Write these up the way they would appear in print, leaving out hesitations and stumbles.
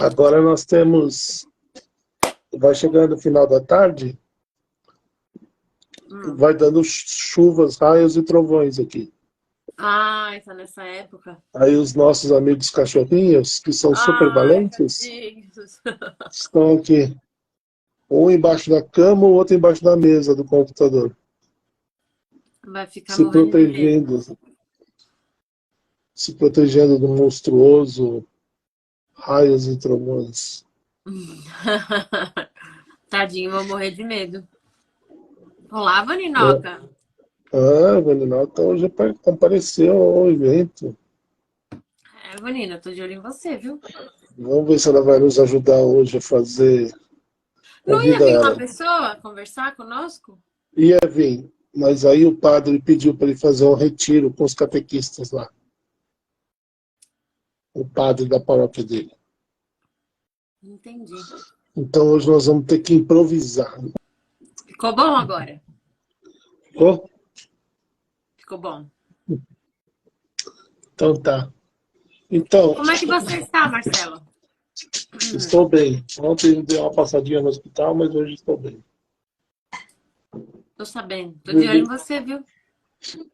Agora nós temos... Vai chegando o final da tarde, vai dando chuvas, raios e trovões aqui. Ah, tá nessa época. Aí os nossos amigos cachorrinhos, que são super Ai, valentes, tadinhos. estão aqui. Um embaixo da cama, o outro embaixo da mesa do computador. Vai ficar Se morrendo de medo. protegendo. Se protegendo do monstruoso raios e trovões. Tadinho, vou morrer de medo. Olá, É. Vaninoca. Ah, a Vaninota hoje compareceu ao evento. É, Vanina, eu tô de olho em você, viu? Vamos ver se ela vai nos ajudar hoje a fazer. Não ia Convida vir uma ela. pessoa conversar conosco? Ia vir, mas aí o padre pediu para ele fazer um retiro com os catequistas lá. O padre da paróquia dele. Entendi. Então hoje nós vamos ter que improvisar. Ficou bom agora? Ficou? Ficou bom. Então tá. Então, Como é que você está, Marcelo? estou bem. Ontem dei uma passadinha no hospital, mas hoje estou bem. Tô sabendo. Tô de olho em você, viu?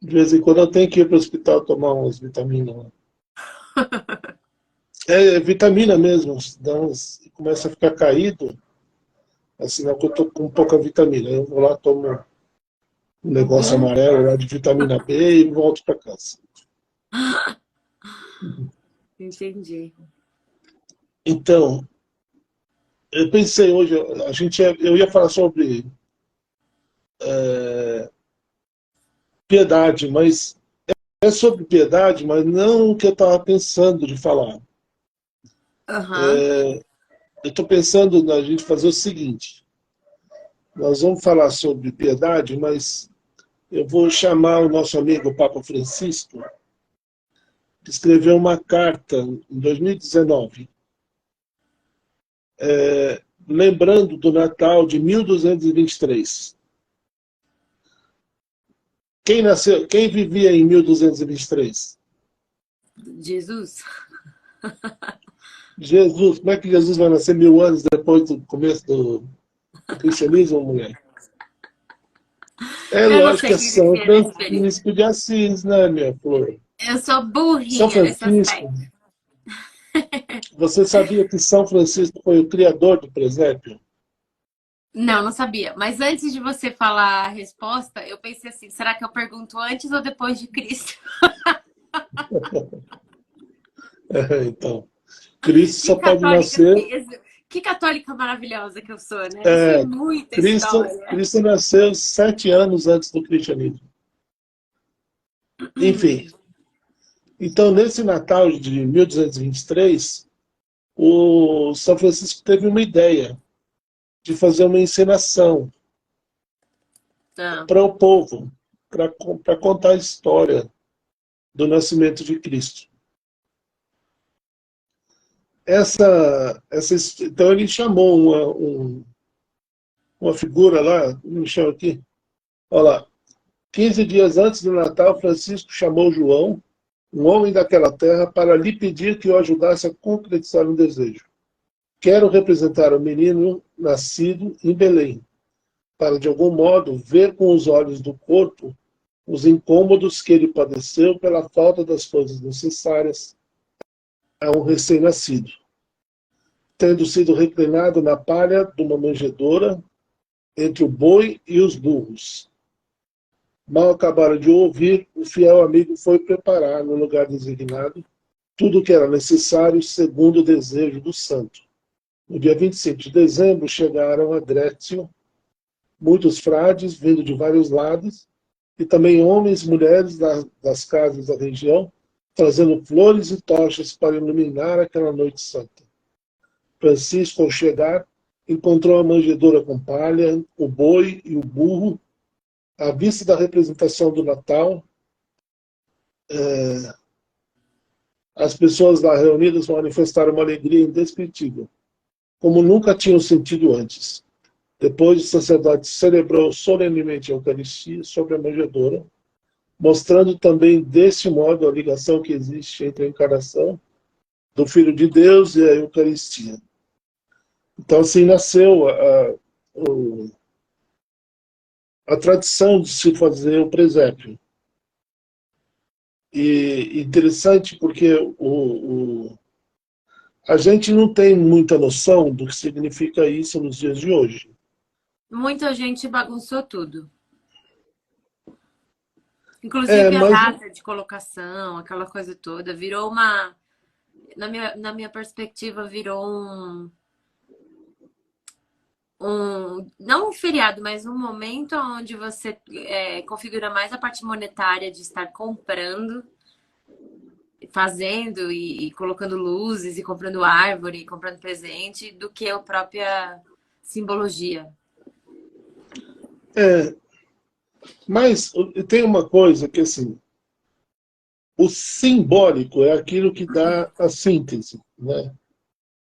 De vez em quando eu tenho que ir para o hospital tomar umas vitaminas lá. É vitamina mesmo. Começa a ficar caído. É sinal que eu tô com pouca vitamina. Eu vou lá, tomo um negócio amarelo lá de vitamina B e volto para casa. Entendi. Então, eu pensei hoje, eu ia falar sobre piedade, mas é sobre piedade, mas não o que eu estava pensando de falar. Aham. Eu estou pensando na gente fazer o seguinte: nós vamos falar sobre piedade, mas eu vou chamar o nosso amigo Papa Francisco, que escreveu uma carta em 2019, lembrando do Natal de 1223. Quem vivia em 1223? Jesus? Jesus. Como é que Jesus vai nascer 1000 anos depois do começo do cristianismo, mulher? É Eu não lógico que sei é quem São vivia nesse período. Francisco de Assis, né, minha flor? Eu sou São burrinha nesse Francisco. aspecto. Você sabia que São Francisco foi o criador do presépio? Não, não sabia. Mas antes de você falar a resposta, eu pensei assim: será que eu pergunto antes ou depois de Cristo? Então, Cristo Que só pode católica, nascer. que católica maravilhosa que eu sou, né? Eu sei muita história. Cristo nasceu 7 anos antes do cristianismo. Enfim, então nesse Natal de 1223, o São Francisco teve uma ideia de fazer uma encenação Tá. para o povo, para contar a história do nascimento de Cristo. Então ele chamou uma figura lá, me chama aqui, olha lá, 15 dias antes do Natal, Francisco chamou João, um homem daquela terra, para lhe pedir que o ajudasse a concretizar um desejo. Quero representar o menino nascido em Belém, para de algum modo ver com os olhos do corpo os incômodos que ele padeceu pela falta das coisas necessárias a um recém-nascido, tendo sido reclinado na palha de uma manjedoura entre o boi e os burros. Mal acabaram de ouvir, o fiel amigo foi preparar, no lugar designado, tudo o que era necessário segundo o desejo do santo. No dia 25 de dezembro chegaram a Drécio muitos frades vindo de vários lados e também homens e mulheres das casas da região, trazendo flores e tochas para iluminar aquela noite santa. Francisco, ao chegar, encontrou a manjedoura com palha, o boi e o burro. À vista da representação do Natal, as pessoas lá reunidas manifestaram uma alegria indescritível, como nunca tinham sentido antes. Depois, o sacerdote celebrou solenemente a Eucaristia sobre a manjedoura, mostrando também desse modo a ligação que existe entre a encarnação do Filho de Deus e a Eucaristia. Então, assim, nasceu a tradição de se fazer o presépio. E interessante porque a gente não tem muita noção do que significa isso nos dias de hoje. Muita gente bagunçou tudo. Inclusive a Mas data de colocação, aquela coisa toda, virou uma... Na minha perspectiva, virou não um feriado, mas um momento onde você configura mais a parte monetária de estar comprando, fazendo e colocando luzes, e comprando árvore, e comprando presente, do que a própria simbologia. mas tem uma coisa que, assim, o simbólico é aquilo que dá a síntese, né?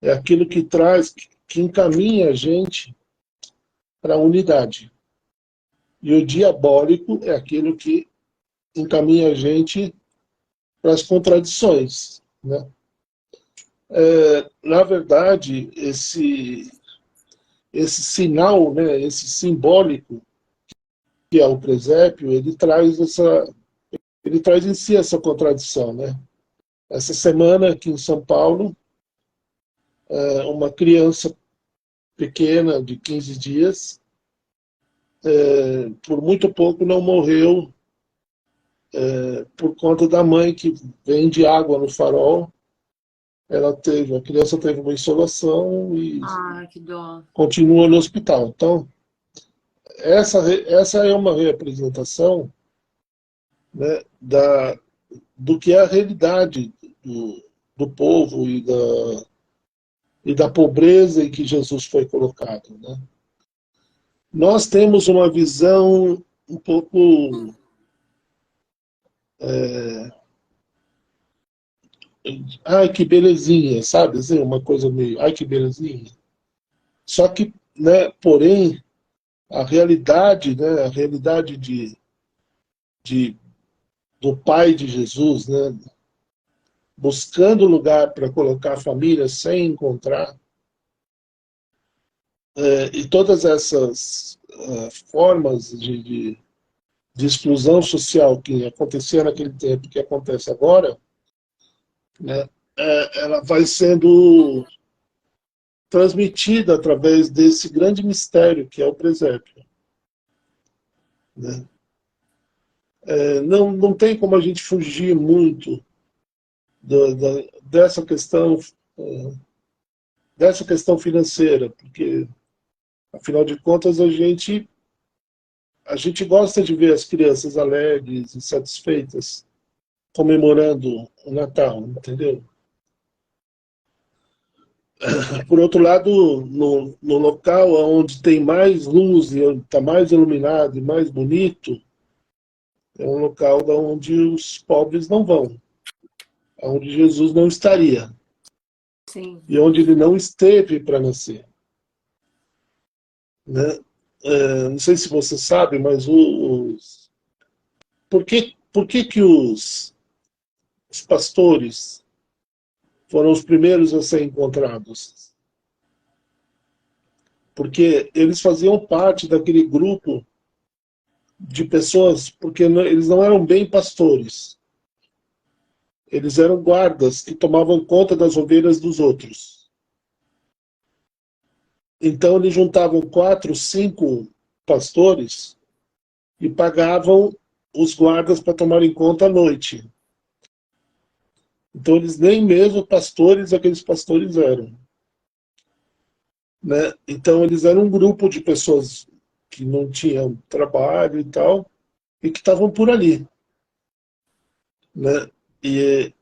É aquilo que traz, que encaminha a gente para a unidade. E o diabólico é aquilo que encaminha a gente para as contradições, né? Na verdade, esse sinal, né, esse simbólico que é o presépio, ele traz em si essa contradição, né? Essa semana aqui em São Paulo, uma criança pequena de 15 dias, por muito pouco não morreu por conta da mãe que vende água no farol. A criança teve uma insolação e Que dó. continua no hospital. Então, essa é uma representação, né, do que é a realidade do povo e da pobreza em que Jesus foi colocado, né? Nós temos uma visão um pouco ai, que belezinha, sabe? Assim, uma coisa meio, ai, que belezinha. Só que, né, porém, a realidade, né, a realidade de, do pai de Jesus, né, buscando lugar para colocar a família sem encontrar, e todas essas formas de exclusão social que acontecia naquele tempo, que acontece agora, né, ela vai sendo transmitida através desse grande mistério que é o presépio, né? Não tem como a gente fugir muito dessa questão financeira, porque afinal de contas a gente gosta de ver as crianças alegres e satisfeitas comemorando o Natal, entendeu? Por outro lado, no local onde tem mais luz e onde está mais iluminado e mais bonito, é um local onde os pobres não vão, onde Jesus não estaria. Sim. E onde ele não esteve para nascer, né? Não sei se você sabe, mas por que os pastores foram os primeiros a ser encontrados? Porque eles faziam parte daquele grupo de pessoas, porque eles não eram bem pastores. Eles eram guardas que tomavam conta das ovelhas dos outros. Então eles juntavam 4, 5 pastores e pagavam os guardas para tomarem conta à noite. Então eles nem mesmo pastores, aqueles pastores eram, né? Então eles eram um grupo de pessoas que não tinham trabalho e tal, e que estavam por ali, né? E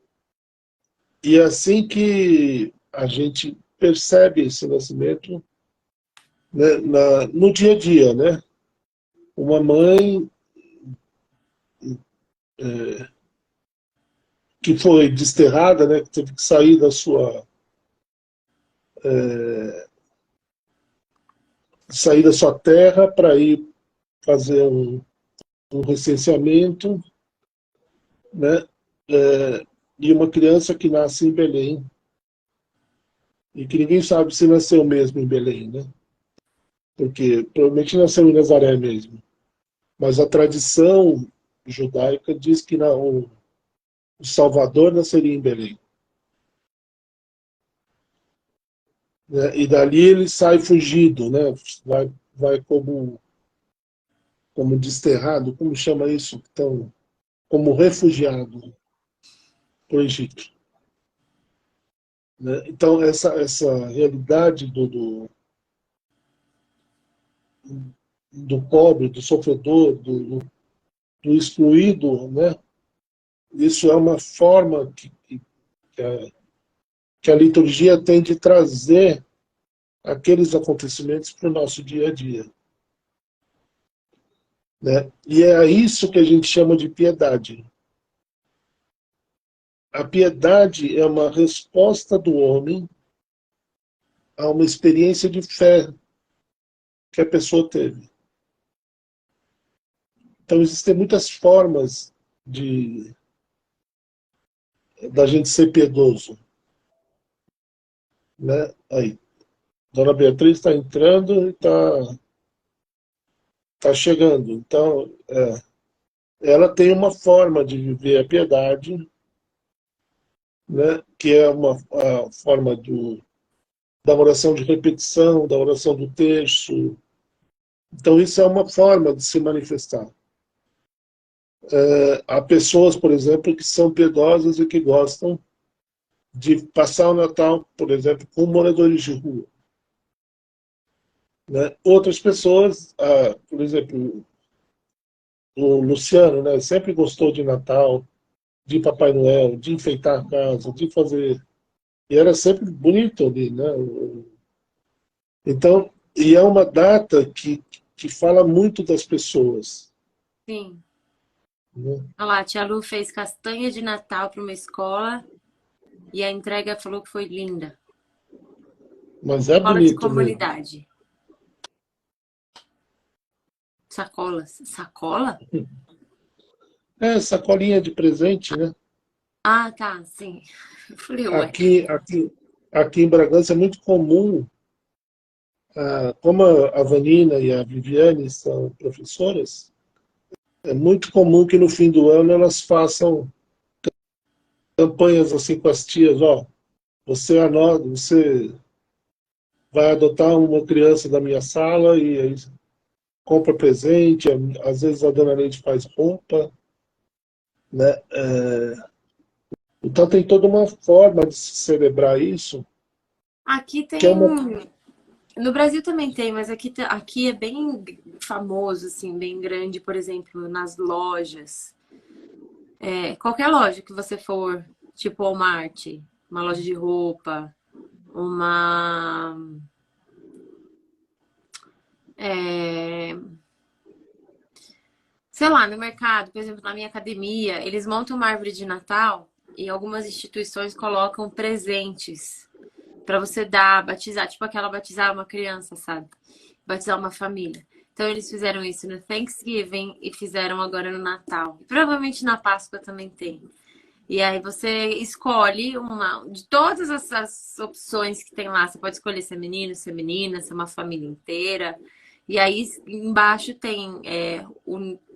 é assim que a gente percebe esse nascimento, né, no dia a dia, né? Uma mãe que foi desterrada, né, que teve que sair sair da sua terra para ir fazer um recenseamento, né? E uma criança que nasce em Belém, e que ninguém sabe se nasceu mesmo em Belém, né? Porque provavelmente nasceu em Nazaré mesmo. Mas a tradição judaica diz que o Salvador nasceria em Belém. Né? E dali ele sai fugido, né? Vai como desterrado, como chama isso? Então, como refugiado para o Egito. Né? Então, essa realidade do pobre, do sofredor, do excluído, né? Isso é uma forma que a liturgia tem de trazer aqueles acontecimentos para o nosso dia a dia. Né? E é isso que a gente chama de piedade. A piedade é uma resposta do homem a uma experiência de fé que a pessoa teve. Então, existem muitas formas da gente ser piedoso. Né? Aí, Dona Beatriz está entrando e tá chegando. Então, ela tem uma forma de viver a piedade, né? Que é a forma da oração de repetição, da oração do terço. Então, isso é uma forma de se manifestar. Há pessoas, por exemplo, que são piedosas e que gostam de passar o Natal, por exemplo, com moradores de rua. Né? Outras pessoas, por exemplo, o Luciano, né, sempre gostou de Natal, de Papai Noel, de enfeitar a casa, de fazer... E era sempre bonito ali, né? Então, e é uma data que fala muito das pessoas. Sim. Né? Olha lá, a tia Lu fez castanha de Natal para uma escola e a entrega falou que foi linda. Mas é Escola de bonito mesmo. comunidade. Sacolas. Sacola? Sacolinha de presente, né? Ah, tá, sim. Eu falei, ué. Aqui em Bragança é muito comum, como a Vanina e a Viviane são professoras, é muito comum que no fim do ano elas façam campanhas assim com as tias, ó, você vai adotar uma criança da minha sala e aí compra presente, às vezes a dona Neide faz roupa, né? Então tem toda uma forma de se celebrar isso, Aqui que é tem. uma... No Brasil também tem, mas aqui é bem famoso, assim, bem grande, por exemplo, nas lojas. Qualquer loja que você for, tipo Walmart, uma loja de roupa, uma. é, sei lá, no mercado, por exemplo, na minha academia, eles montam uma árvore de Natal e algumas instituições colocam presentes para você dar, batizar, tipo aquela batizar uma criança, sabe? Batizar uma família. Então eles fizeram isso no Thanksgiving e fizeram agora no Natal. E provavelmente na Páscoa também tem. E aí você escolhe uma de todas as opções que tem lá. Você pode escolher ser menino, ser menina, ser uma família inteira. E aí embaixo tem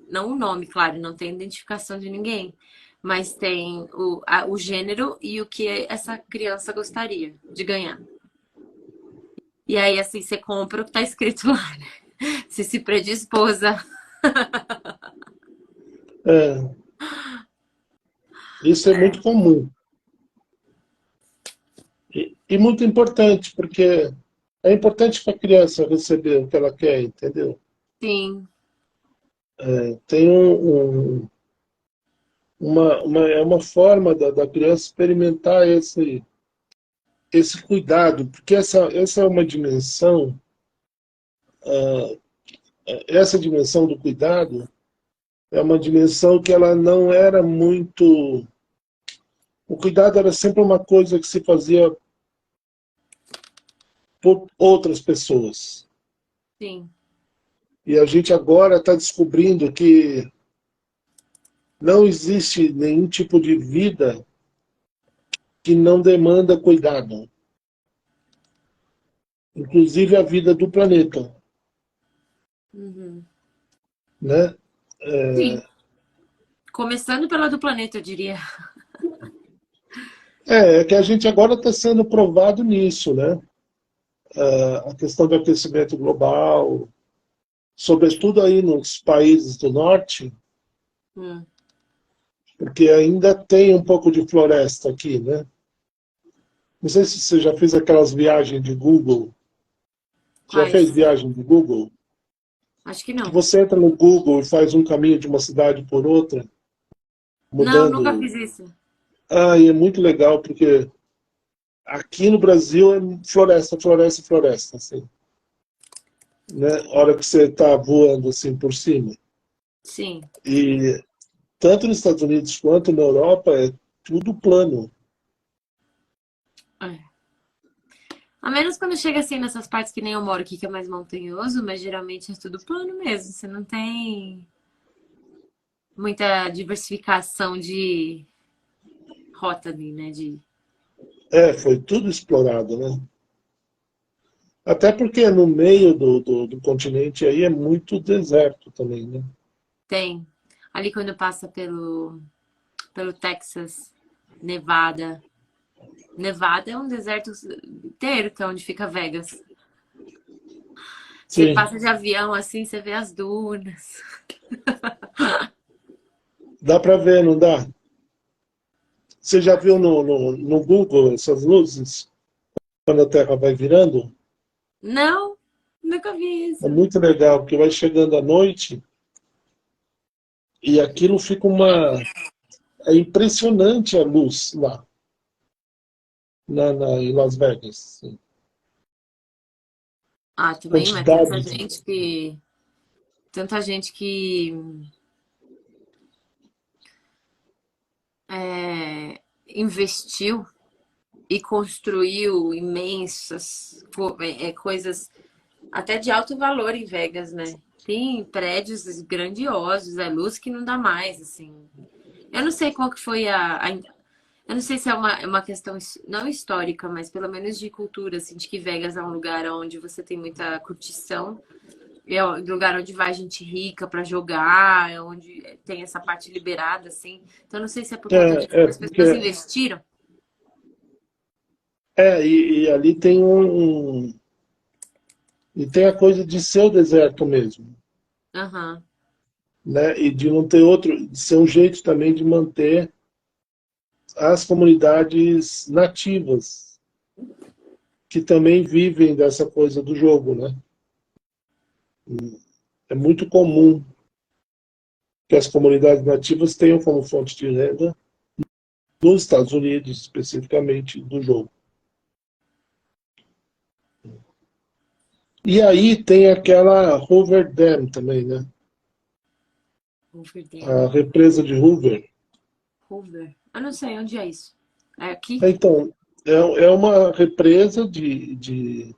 não o nome, claro, não tem identificação de ninguém, mas tem o gênero e o que essa criança gostaria de ganhar. E aí, assim, você compra o que tá escrito lá, né? Você se predispôs a... É, isso é muito comum. E muito importante, porque é importante para a criança receber o que ela quer, entendeu? Sim, Tem é uma forma da criança experimentar esse cuidado, porque essa é uma dimensão, essa dimensão do cuidado é uma dimensão que ela não era muito... O cuidado era sempre uma coisa que se fazia por outras pessoas. sim. E a gente agora está descobrindo que não existe nenhum tipo de vida que não demanda cuidado. inclusive a vida do planeta, Uhum. né? Sim. Começando pela do planeta, eu diria. É que a gente agora está sendo provado nisso, né? A questão do aquecimento global, sobretudo aí nos países do norte, Hum. porque ainda tem um pouco de floresta aqui, né? Não sei se você já fez aquelas viagens de Google. Já fez Quais? viagem de Google? Acho que Que não. você entra no Google e faz um caminho de uma cidade por outra, Não, nunca mudando. fiz isso. Ah, e é muito legal, porque aqui no Brasil é floresta, floresta, floresta, assim, né? A hora que você está voando assim por cima. Sim. E tanto nos Estados Unidos quanto na Europa é tudo plano. É. A menos quando chega assim nessas partes que nem eu moro aqui, que é mais montanhoso, mas geralmente é tudo plano mesmo. Você não tem muita diversificação de rota ali, né? De... É, foi tudo explorado, né? Até porque no meio do continente aí é muito deserto também, né? Tem. Ali quando passa pelo Texas, Nevada. Nevada é um deserto inteiro, que é onde fica Vegas. Você Sim, passa de avião assim, você vê as dunas. dá para ver, não dá? Você já viu no Google essas luzes, quando a Terra vai virando? Não, nunca vi É isso. muito legal, porque vai chegando a noite e aquilo fica uma. É impressionante a luz lá, em Las Vegas. Assim. Ah, também, mas Quantidade de. tanta gente que investiu e construiu imensas coisas até de alto valor em Vegas, né? Tem prédios grandiosos, é luz que não dá mais, assim. Eu não sei qual que foi eu não sei se é uma questão não histórica, mas pelo menos de cultura, assim, de que Vegas é um lugar onde você tem muita curtição. É um lugar onde vai gente rica pra jogar, é onde tem essa parte liberada, assim. Então, eu não sei se é por conta disso que as pessoas Porque. investiram. E ali tem e tem a coisa de ser o deserto mesmo, Aham. né? E de não ter outro, de ser um jeito também de manter as comunidades nativas, que também vivem dessa coisa do jogo, né? É muito comum que as comunidades nativas tenham como fonte de renda, nos Estados Unidos, especificamente, do jogo. E aí tem aquela Hoover Dam também, né? Hoover Dam. A represa de Hoover. Hoover. Eu não sei onde é isso. É aqui? Então, é uma represa de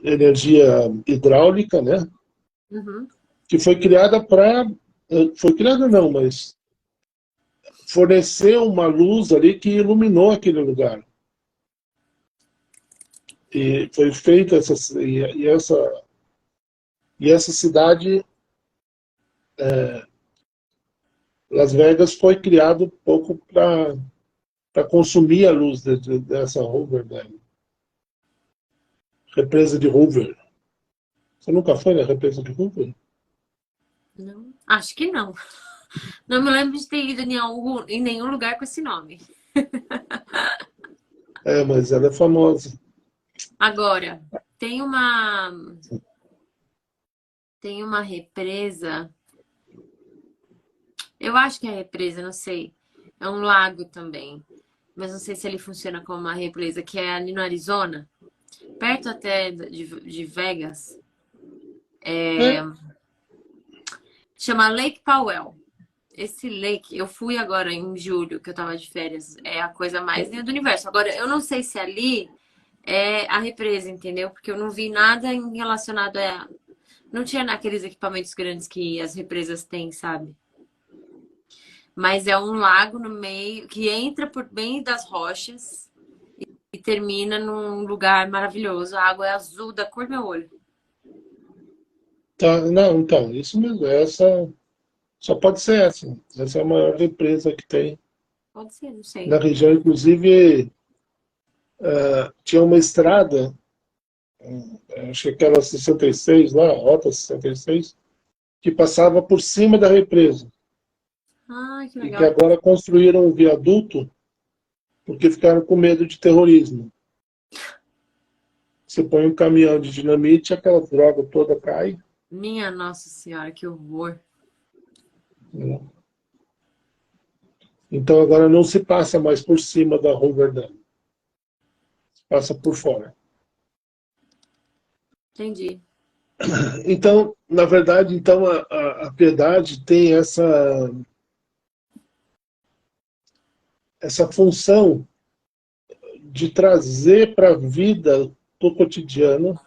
energia hidráulica, né? Uhum. Que foi criada para. Foi criada não, mas forneceu uma luz ali que iluminou aquele lugar. E foi feita e essa cidade, Las Vegas, foi criado um pouco para consumir a luz dessa Hoover, né? Represa de Hoover. Você nunca foi na represa de Hoover? Não. Acho que não. Não me lembro de ter ido em nenhum lugar com esse nome. É, mas ela é famosa. Agora, tem uma tem uma represa. Eu acho que é represa, não sei. É um lago também. Mas não sei se ele funciona como uma represa, que é ali no Arizona, perto até de Vegas. É, Chama Lake Powell. Esse lake, eu fui agora em julho, que eu tava de férias, é a coisa mais linda do universo. Agora, eu não sei se ali é a represa, entendeu? Porque eu não vi nada relacionado a. Não tinha naqueles equipamentos grandes que as represas têm, sabe? Mas é um lago no meio que entra por bem das rochas e termina num lugar maravilhoso. A água é azul da cor do meu olho. Tá, não, então, isso mesmo. Essa só pode ser essa. Essa é a maior represa que tem Pode ser, não na sei. região. Inclusive, tinha uma estrada, acho que aquela 66 lá, Rota 66, que passava por cima da represa. Ai, que E que legal. agora construíram um viaduto porque ficaram com medo de terrorismo. Você põe um caminhão de dinamite, aquela droga toda cai. Minha Nossa Senhora, que horror. Né? Então agora não se passa mais por cima da Hoover Dam, se passa por fora. Entendi. Então, na verdade, então a piedade tem essa função de trazer para a vida do cotidiano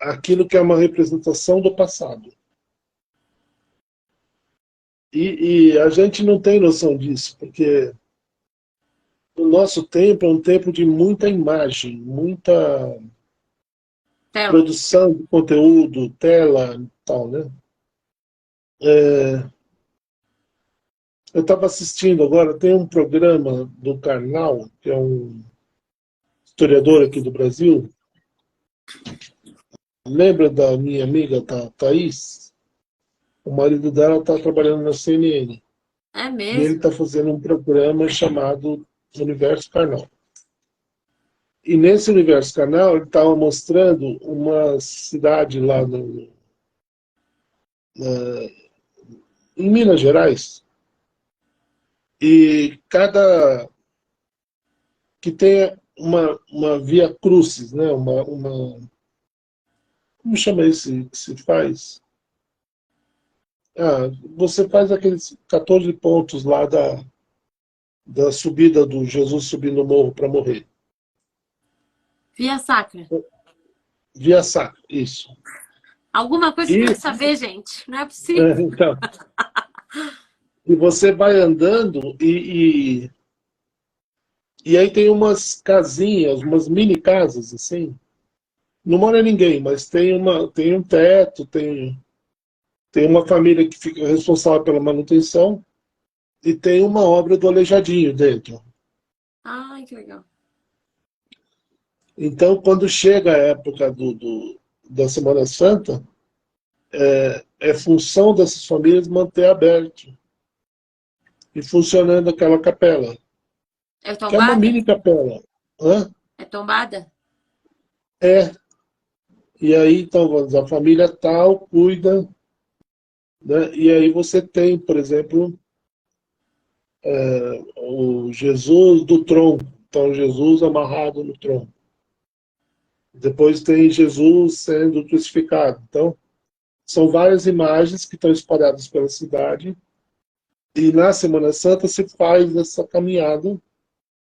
aquilo que é uma representação do passado. E a gente não tem noção disso, porque o nosso tempo é um tempo de muita imagem, muita Tela. produção de conteúdo, tela e tal, né? Eu estava assistindo agora, tem um programa do Karnal, que é um historiador aqui do Brasil. Lembra da minha amiga Thaís? O marido dela está trabalhando na CNN. É E ele mesmo? está fazendo um programa chamado Universo Karnal. E nesse Universo Karnal, ele estava mostrando uma cidade lá em Minas Gerais. E cada que tem uma via crucis, né? Como chama isso que se faz? Você faz aqueles 14 pontos lá da subida do Jesus subindo o morro para morrer. Via Sacra. Via Sacra, isso. Alguma coisa eu E, quero saber, gente. Não é possível. então, e você vai andando e aí tem umas casinhas, umas mini casas, assim. Não mora ninguém, mas tem um teto, tem uma família que fica responsável pela manutenção e tem uma obra do Aleijadinho dentro. Ai, que legal. Então, quando chega a época da Semana Santa, é função dessas famílias manter aberto e funcionando aquela capela, É que é uma tombada? mini capela. Hã? É tombada? É. E aí, então, a família tal cuida, né? E aí você tem, por exemplo, o Jesus do tronco. Então, Jesus amarrado no tronco. Depois tem Jesus sendo crucificado. Então, são várias imagens que estão espalhadas pela cidade. E na Semana Santa se faz essa caminhada,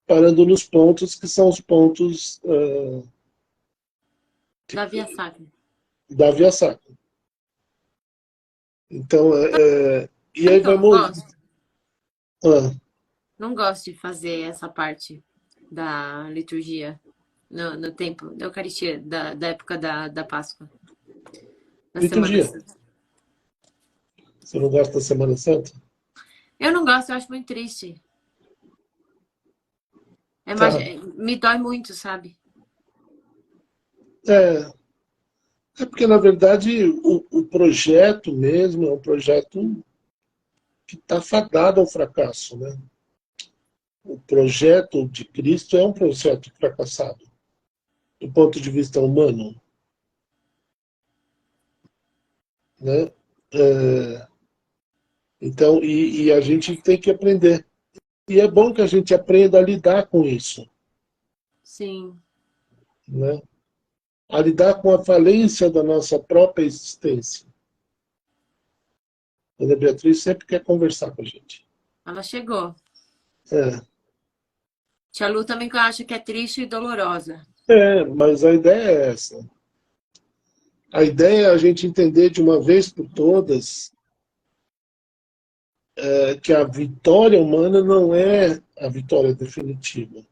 parando nos pontos que são os pontos Da Via Sacra. da Via Sacra. Então, e Sabe aí que eu vai não gosto? ah, Não gosto de fazer essa parte da liturgia no tempo da Eucaristia, da época da Páscoa, da Semana liturgia. Santa. Você não gosta da Semana Santa? Eu não gosto, eu acho muito triste. Tá. Me dói muito, sabe? É, é porque, na verdade, o projeto mesmo é um projeto que está fadado ao fracasso, né? O projeto de Cristo é um projeto fracassado, do ponto de vista humano, né? É, então, e a gente tem que aprender. E é bom que a gente aprenda a lidar com isso, Sim. né? A lidar com a falência da nossa própria existência. A Ana Beatriz sempre quer conversar com a gente. Ela chegou. É, Tia Lu também que eu acho que é triste e dolorosa. mas a ideia é essa. A ideia é a gente entender de uma vez por todas que a vitória humana não é a vitória definitiva.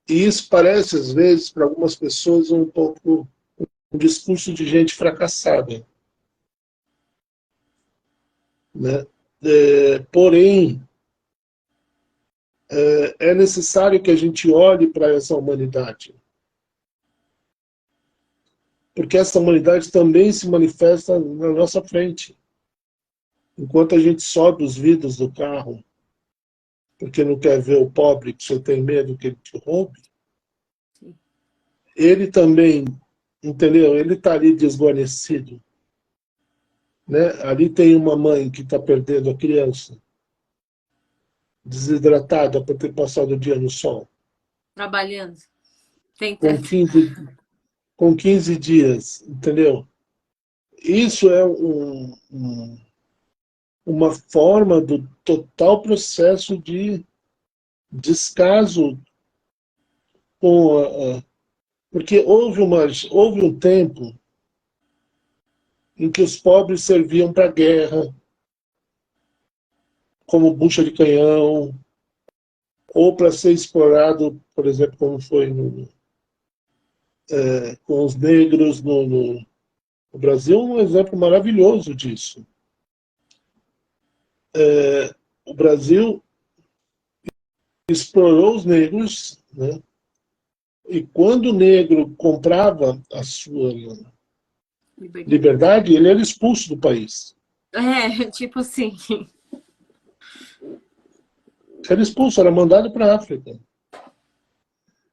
E isso parece, às vezes, para algumas pessoas, um pouco um discurso de gente fracassada, né? Porém, é necessário que a gente olhe para essa humanidade, porque essa humanidade também se manifesta na nossa frente. Enquanto a gente sobe os vidros do carro, porque não quer ver o pobre, que você tem medo que ele te roube, ele também, entendeu? Ele está ali desguarnecido, né? Ali tem uma mãe que está perdendo a criança, desidratada por ter passado o dia no sol, Trabalhando, com tentando. 15, com 15 dias, entendeu? Isso é uma forma do total processo de descaso com porque houve um tempo em que os pobres serviam para a guerra, como bucha de canhão, ou para ser explorado, por exemplo, como foi com os negros no Brasil, um exemplo maravilhoso disso. O Brasil explorou os negros, né? E quando o negro comprava a sua liberdade, ele era expulso do país. Tipo assim. Era expulso, era mandado para a África.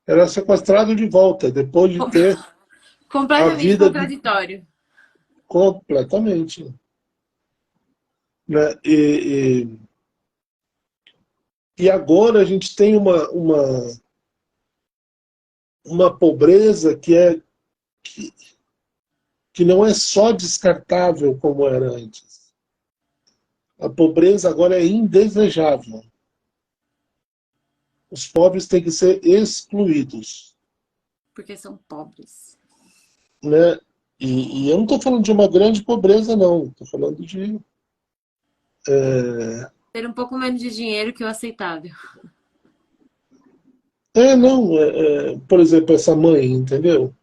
Era sequestrado de volta, depois de ter a Completamente vida contraditório. completamente. Né? E agora a gente tem uma pobreza que não é só descartável como era antes. A pobreza agora é indesejável. Os pobres têm que ser excluídos. Porque são pobres. Né? E eu não estou falando de uma grande pobreza, não. Estou falando de... Ter um pouco menos de dinheiro que o aceitável. Não. Por exemplo, essa mãe, entendeu?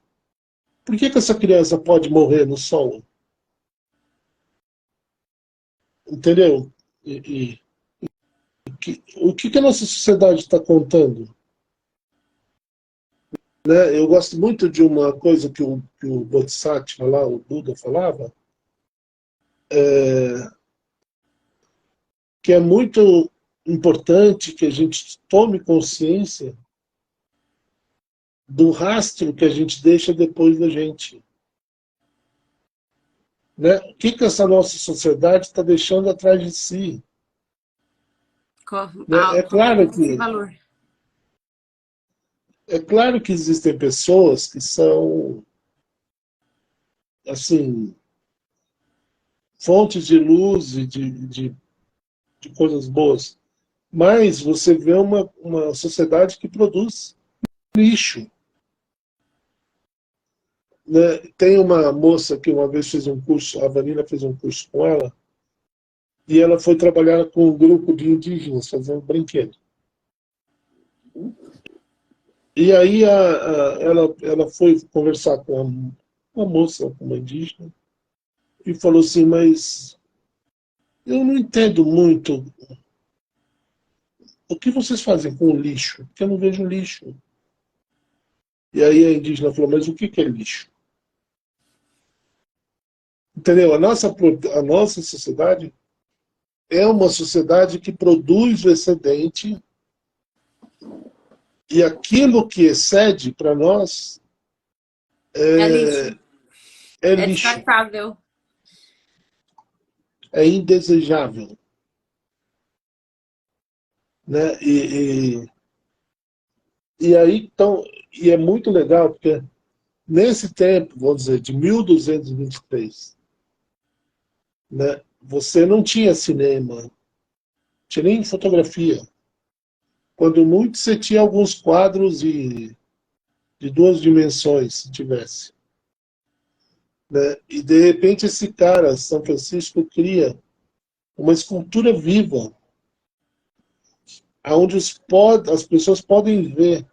Por que essa criança pode morrer no sol? Entendeu? O que a nossa sociedade está contando? Né? Eu gosto muito de uma coisa que o Bodhisattva lá, o Buda, falava, que é muito importante que a gente tome consciência do rastro que a gente deixa depois da gente. Né? O que essa nossa sociedade está deixando atrás de si? Né? É claro que existem pessoas que são, assim, fontes de luz e de coisas boas. Mas você vê uma sociedade que produz lixo. Né? Tem uma moça que uma vez fez um curso, a Vanina fez um curso com ela, e ela foi trabalhar com um grupo de indígenas, fazendo brinquedo. E aí ela foi conversar com uma moça, com uma indígena, e falou assim, mas eu não entendo muito o que vocês fazem com o lixo, porque eu não vejo lixo. E aí a indígena falou, mas o que é lixo? Entendeu? A nossa sociedade é uma sociedade que produz o excedente e aquilo que excede para nós É lixo. é É lixo. descartável. É indesejável. Né? E aí, então, e é muito legal, porque nesse tempo, vamos dizer, de 1223, né, você não tinha cinema, não tinha nem fotografia. Quando muito, você tinha alguns quadros de 2 dimensões, se tivesse. Né? E, de repente, esse cara, São Francisco, cria uma escultura viva, onde as pessoas podem ver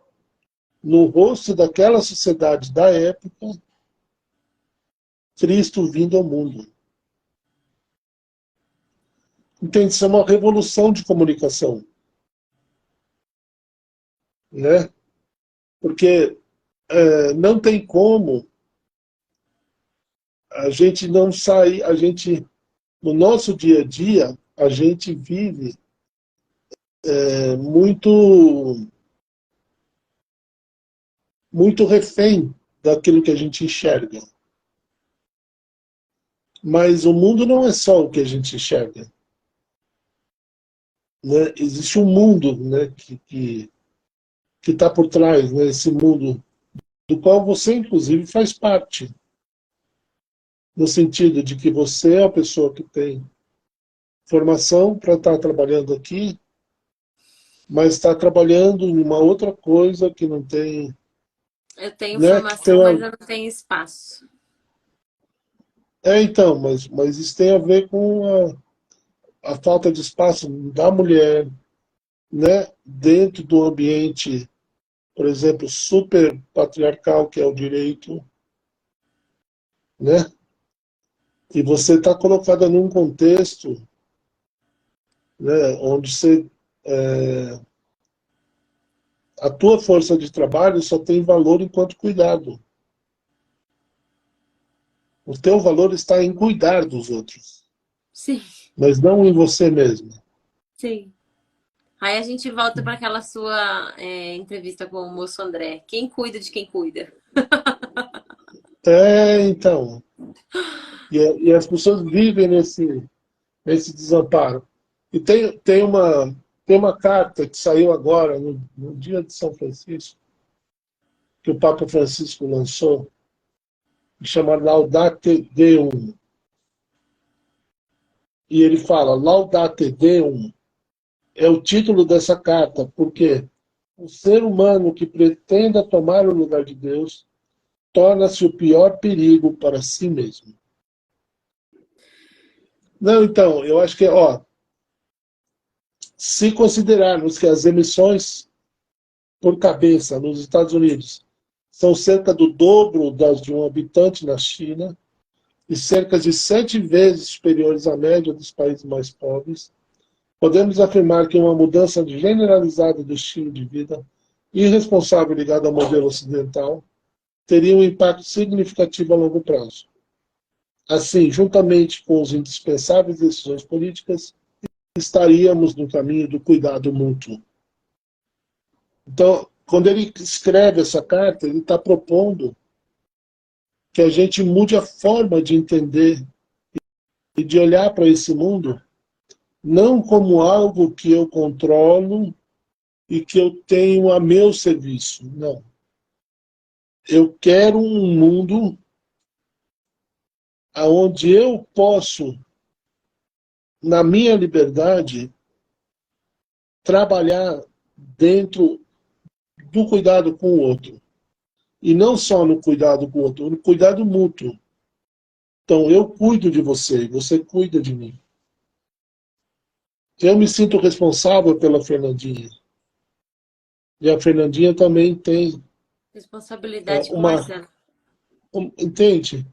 no rosto daquela sociedade da época, Cristo vindo ao mundo. Entende? Isso é uma revolução de comunicação. Né? Porque não tem como a gente não sair, no nosso dia a dia, a gente vive muito, muito refém daquilo que a gente enxerga. Mas o mundo não é só o que a gente enxerga. Né? Existe um mundo, né, que está por trás, né, esse mundo do qual você, inclusive, faz parte. No sentido de que você é a pessoa que tem formação para estar trabalhando aqui, mas está trabalhando em uma outra coisa que não tem... Eu tenho Né, que tem formação, mas eu não tenho espaço. então, mas isso tem a ver com a falta de espaço da mulher, né, dentro do ambiente, por exemplo, super patriarcal que é o direito, né? E você está colocada num contexto, né, onde a tua força de trabalho só tem valor enquanto cuidado. O teu valor está em cuidar dos outros, Sim, mas não em você mesmo. sim. Aí a gente volta para aquela sua entrevista com o moço André. Quem cuida de quem cuida? Então. E as pessoas vivem nesse desamparo. E tem uma carta que saiu agora, no dia de São Francisco, que o Papa Francisco lançou, que chama Laudate Deum. E ele fala, Laudate Deum é o título dessa carta, porque o ser humano que pretenda tomar o lugar de Deus torna-se o pior perigo para si mesmo. Não, então, eu acho que, se considerarmos que as emissões por cabeça nos Estados Unidos são cerca do dobro das de um habitante na China e cerca de 7 vezes superiores à média dos países mais pobres, podemos afirmar que uma mudança generalizada do estilo de vida irresponsável ligada ao modelo ocidental teria um impacto significativo a longo prazo. Assim, juntamente com as indispensáveis decisões políticas, estaríamos no caminho do cuidado mútuo. Então, quando ele escreve essa carta, ele está propondo que a gente mude a forma de entender e de olhar para esse mundo, não como algo que eu controlo e que eu tenho a meu serviço. Não. Eu quero um mundo onde eu posso, na minha liberdade, trabalhar dentro do cuidado com o outro. E não só no cuidado com o outro, no cuidado mútuo. Então, eu cuido de você, você cuida de mim. Eu me sinto responsável pela Fernandinha. E a Fernandinha também tem Responsabilidade com o uma... Marcelo. Entende?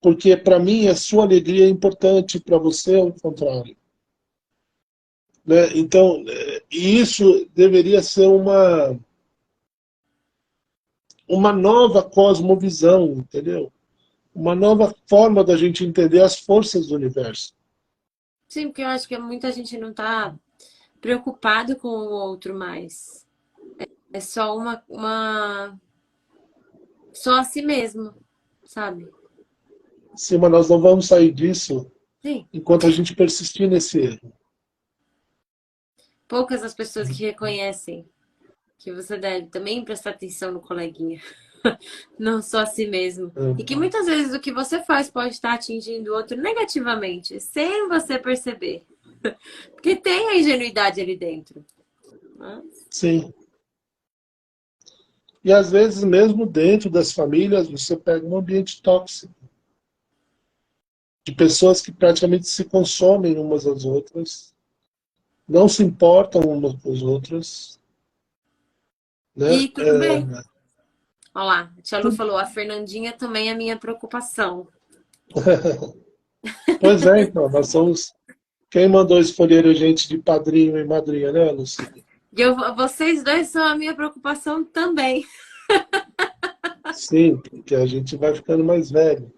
Porque para mim a sua alegria é importante, para você é o contrário. Né? Então, isso deveria ser uma nova cosmovisão, entendeu? Uma nova forma da gente entender as forças do universo. Sim, porque eu acho que muita gente não está preocupado com o outro mais. É só só a si mesmo, sabe? Sim, mas nós não vamos sair disso Sim. enquanto a gente persistir nesse erro. Poucas as pessoas que reconhecem que você deve também prestar atenção no coleguinha, não só a si mesmo. E que muitas vezes o que você faz pode estar atingindo o outro negativamente, sem você perceber. Porque tem a ingenuidade ali dentro. Mas... Sim. E às vezes, mesmo dentro das famílias, você pega um ambiente tóxico. De pessoas que praticamente se consomem umas às outras, não se importam umas com as outras, né? E tudo bem. Olha lá, a tia Lu falou, a Fernandinha também é minha preocupação. Pois é, então, nós somos... Quem mandou escolher a gente de padrinho e madrinha, né, Lucília? Vocês dois são a minha preocupação também. Sim, porque a gente vai ficando mais velho,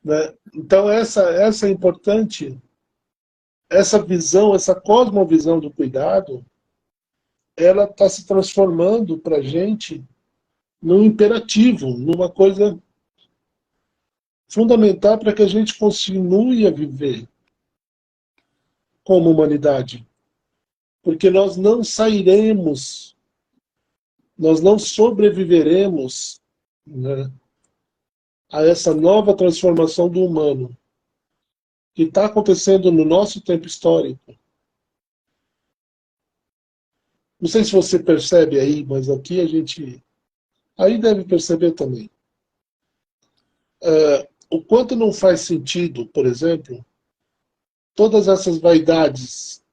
né? Então, essa é importante, essa visão, essa cosmovisão do cuidado, ela está se transformando para a gente num imperativo, numa coisa fundamental para que a gente continue a viver como humanidade. Porque nós não sairemos, nós não sobreviveremos, né, a essa nova transformação do humano que está acontecendo no nosso tempo histórico. Não sei se você percebe aí, mas aqui a gente... Aí deve perceber também. O quanto não faz sentido, por exemplo, todas essas vaidades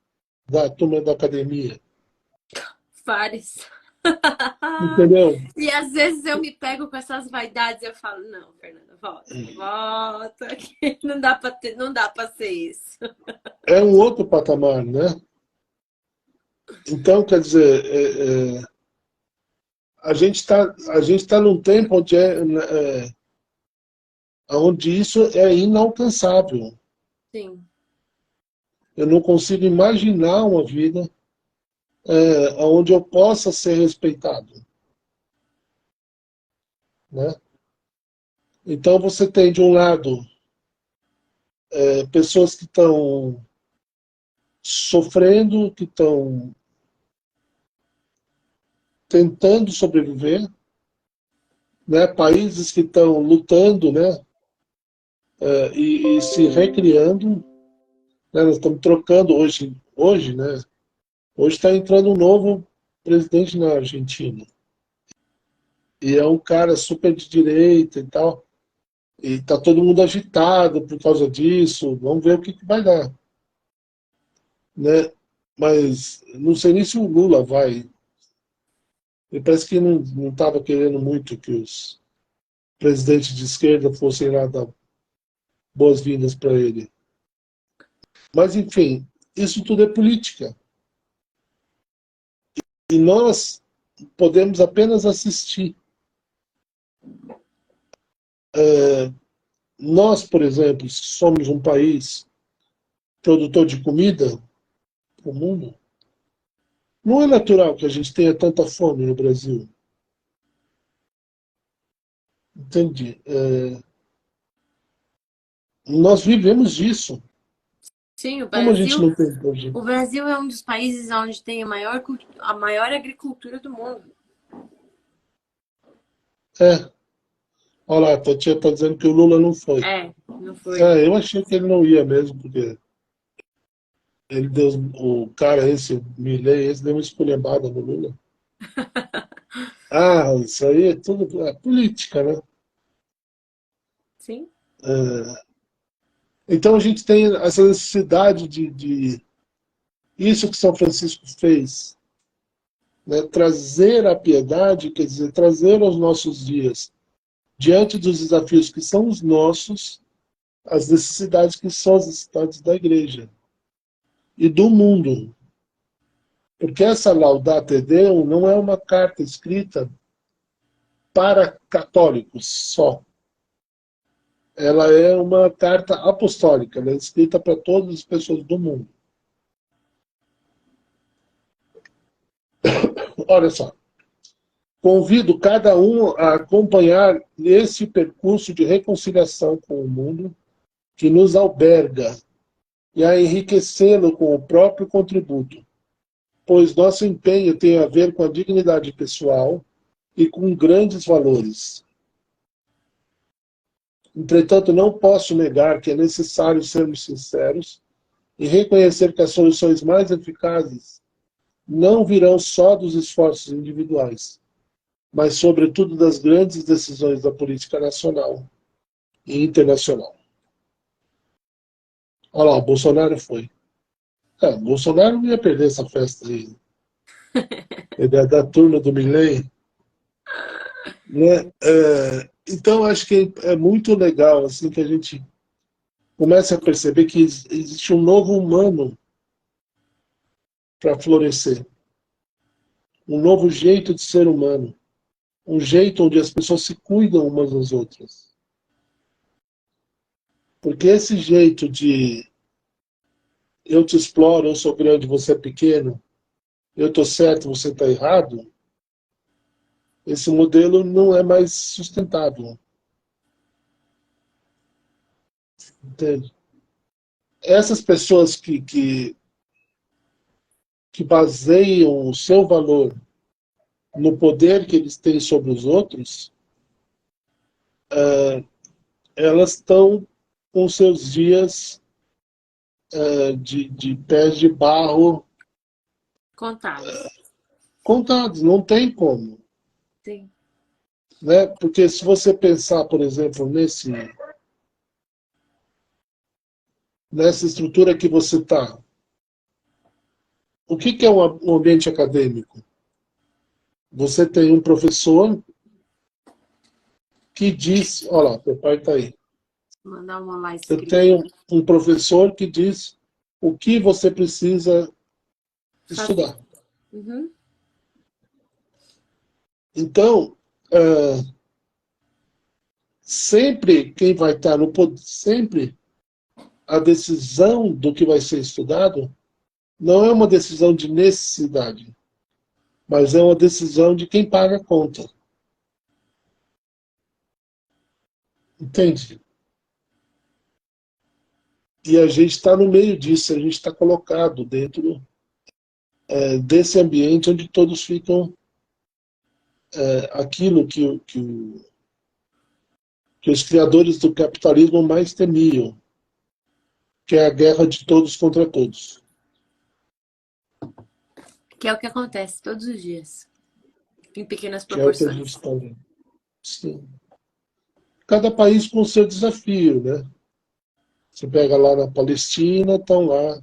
da turma da academia. Vários. Entendeu? E às vezes eu me pego com essas vaidades e eu falo, não, Fernanda, volta, aqui não dá para ter, não dá para ser isso. É um outro patamar, né? Então, quer dizer, a gente tá num tempo onde isso é inalcançável. Sim. Eu não consigo imaginar uma vida onde eu possa ser respeitado, né? Então você tem de um lado pessoas que estão sofrendo, que estão tentando sobreviver, né? Países que estão lutando, né? E se recriando, né? Nós estamos trocando hoje, né? Hoje está entrando um novo presidente na Argentina. E é um cara super de direita e tal. E está todo mundo agitado por causa disso. Vamos ver o que vai dar, né? Mas não sei nem se o Lula vai. Ele parece que não estava querendo muito que os presidentes de esquerda fossem lá dar boas-vindas para ele. Mas, enfim, isso tudo é política. E nós podemos apenas assistir. Nós, por exemplo, somos um país produtor de comida para o mundo. Não é natural que a gente tenha tanta fome no Brasil. Entende? Nós vivemos disso. Sim, Como a gente não tem hoje? o Brasil é um dos países onde tem a maior agricultura do mundo. Olha lá, a tia está dizendo que o Lula não foi. Não foi. Eu achei que ele não ia mesmo, porque ele deu, o cara esse, o Milei, esse deu uma esculhambada no Lula. Isso aí é tudo política, né? Sim. Então a gente tem essa necessidade de isso que São Francisco fez, né? Trazer a piedade, quer dizer, trazer aos nossos dias, diante dos desafios que são os nossos, as necessidades que são as necessidades da igreja e do mundo. Porque essa Laudate Deum não é uma carta escrita para católicos só. Ela é uma carta apostólica, ela é escrita para todas as pessoas do mundo. Olha só, convido cada um a acompanhar esse percurso de reconciliação com o mundo que nos alberga e a enriquecê-lo com o próprio contributo, pois nosso empenho tem a ver com a dignidade pessoal e com grandes valores. Entretanto, não posso negar que é necessário sermos sinceros e reconhecer que as soluções mais eficazes não virão só dos esforços individuais, mas, sobretudo, das grandes decisões da política nacional e internacional. Olha lá, o Bolsonaro foi. O Bolsonaro não ia perder essa festa aí. Ele é da turma do Milley, né? Então, acho que é muito legal assim que a gente comece a perceber que existe um novo humano para florescer, um novo jeito de ser humano, um jeito onde as pessoas se cuidam umas das outras. Porque esse jeito de eu te exploro, eu sou grande, você é pequeno, eu estou certo, você está errado, esse modelo não é mais sustentável. Entende? Essas pessoas que baseiam o seu valor no poder que eles têm sobre os outros, elas estão com seus dias de pés de barro Contados. contados, não tem como. Sim. Né? Porque se você pensar, por exemplo, nessa estrutura que você está, o que é um ambiente acadêmico? Você tem um professor que diz, olha lá, teu pai está aí. Vou mandar uma lá Você escrita. tem um professor que diz o que você precisa Fazer. estudar. Uhum. Então, sempre quem vai estar no poder, sempre a decisão do que vai ser estudado não é uma decisão de necessidade, mas é uma decisão de quem paga a conta. Entende? E a gente está no meio disso, a gente está colocado dentro desse ambiente onde todos ficam aquilo que os criadores do capitalismo mais temiam, que é a guerra de todos contra todos. Que é o que acontece todos os dias. Em pequenas Que é o que a gente proporções. está vendo. Sim. Cada país com o seu desafio, né? Você pega lá na Palestina, estão lá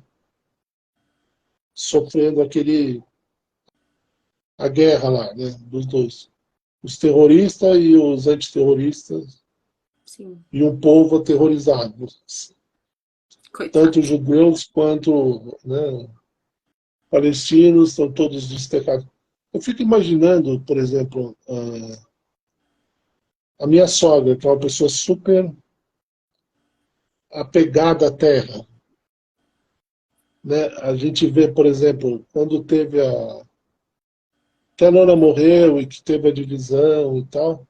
sofrendo a guerra lá, né? Dos dois. Os terroristas e os antiterroristas, Sim. e um povo aterrorizado. Coitado. Tanto judeus quanto, né, palestinos estão todos destacados. Eu fico imaginando, por exemplo, a minha sogra, que é uma pessoa super apegada à terra. Né? A gente vê, por exemplo, quando teve que a nona morreu e que teve a divisão e tal,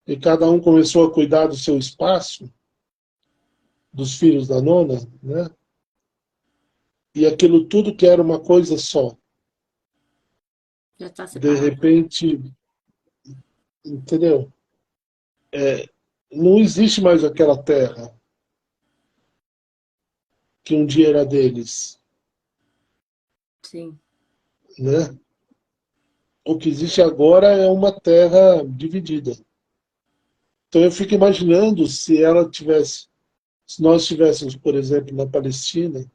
e cada um começou a cuidar do seu espaço, dos filhos da nona, né? E aquilo tudo que era uma coisa só, Já está de separado. repente, entendeu? Não existe mais aquela terra que um dia era deles, Sim. né? O que existe agora é uma terra dividida. Então eu fico imaginando se nós estivéssemos, por exemplo, na Palestina,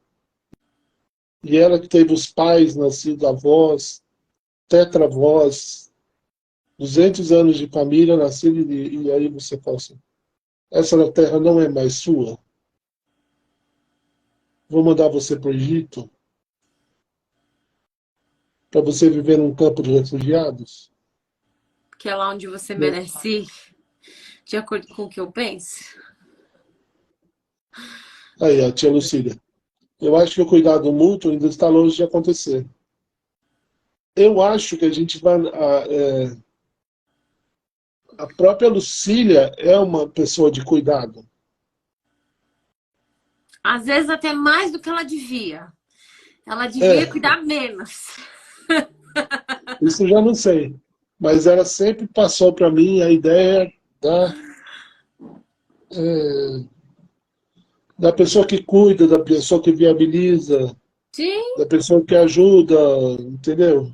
e ela que teve os pais nascidos, avós, tetravós, 200 anos de família nascida, e aí você fala assim, essa terra não é mais sua, vou mandar você para o Egito, para você viver num campo de refugiados. Que é lá onde você Né? merece ir, de acordo com o que eu penso. Aí, a tia Lucília. Eu acho que o cuidado mútuo ainda está longe de acontecer. Eu acho que a gente vai. A própria Lucília é uma pessoa de cuidado. Às vezes até mais do que ela devia. Ela devia É, cuidar menos. isso eu já não sei. Mas ela sempre passou para mim a ideia é, da pessoa que cuida, da pessoa que viabiliza, Sim, da pessoa que ajuda, entendeu?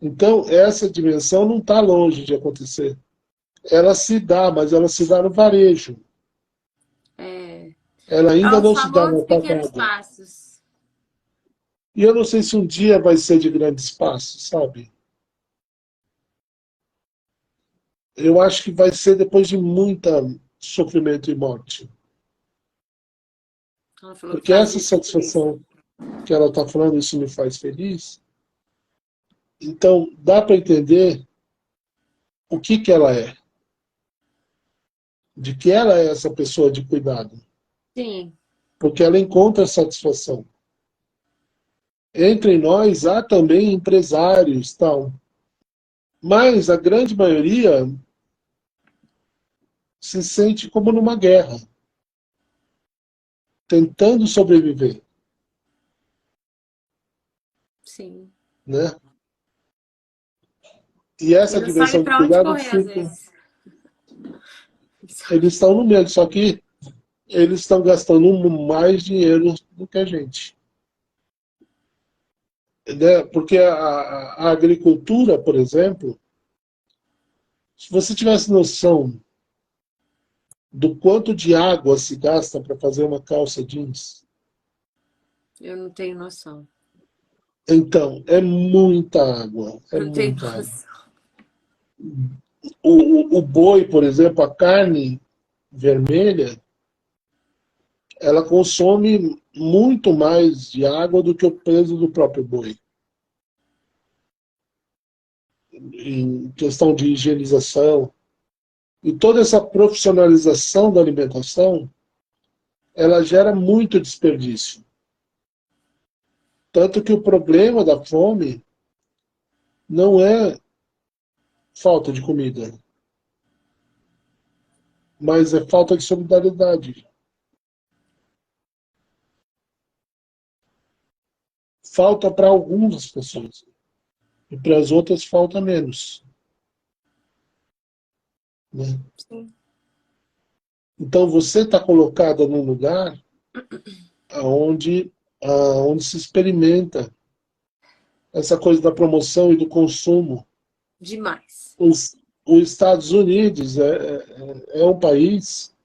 Então, essa dimensão não está longe de acontecer. Ela se dá, mas ela se dá no varejo. é. Ela É ainda os não se dá no famosos pequenos atacado. passos. E eu não sei se um dia vai ser de grande espaço, sabe? Eu acho que vai ser depois de muita sofrimento e morte. Ela falou que Porque faz essa isso feliz. satisfação que ela está falando, isso me faz feliz. Então, dá para entender o que, que ela é. De que ela é essa pessoa de cuidado. Sim, Porque ela encontra satisfação. Entre nós há também empresários, tal. Mas a grande maioria se sente como numa guerra, tentando sobreviver, sim. né? E E essa não sabe dimensão de para onde cuidado correr, às fica. vezes. Eles estão no meio, só que eles estão gastando mais dinheiro do que a gente. Né? Porque a agricultura, por exemplo, se você tivesse noção do quanto de água se gasta para fazer uma calça jeans, Eu não tenho noção. então, é muita água, é Eu não tenho muita água. noção. O boi, por exemplo, a carne vermelha, ela consome muito mais de água do que o peso do próprio boi. Em questão de higienização. E toda essa profissionalização da alimentação, ela gera muito desperdício. Tanto que o problema da fome não é falta de comida, mas é falta de solidariedade. Falta para algumas pessoas. E para as outras falta menos. Né? Sim. Então você está colocada num lugar onde se experimenta essa coisa da promoção e do consumo. Demais. Os Estados Unidos é um país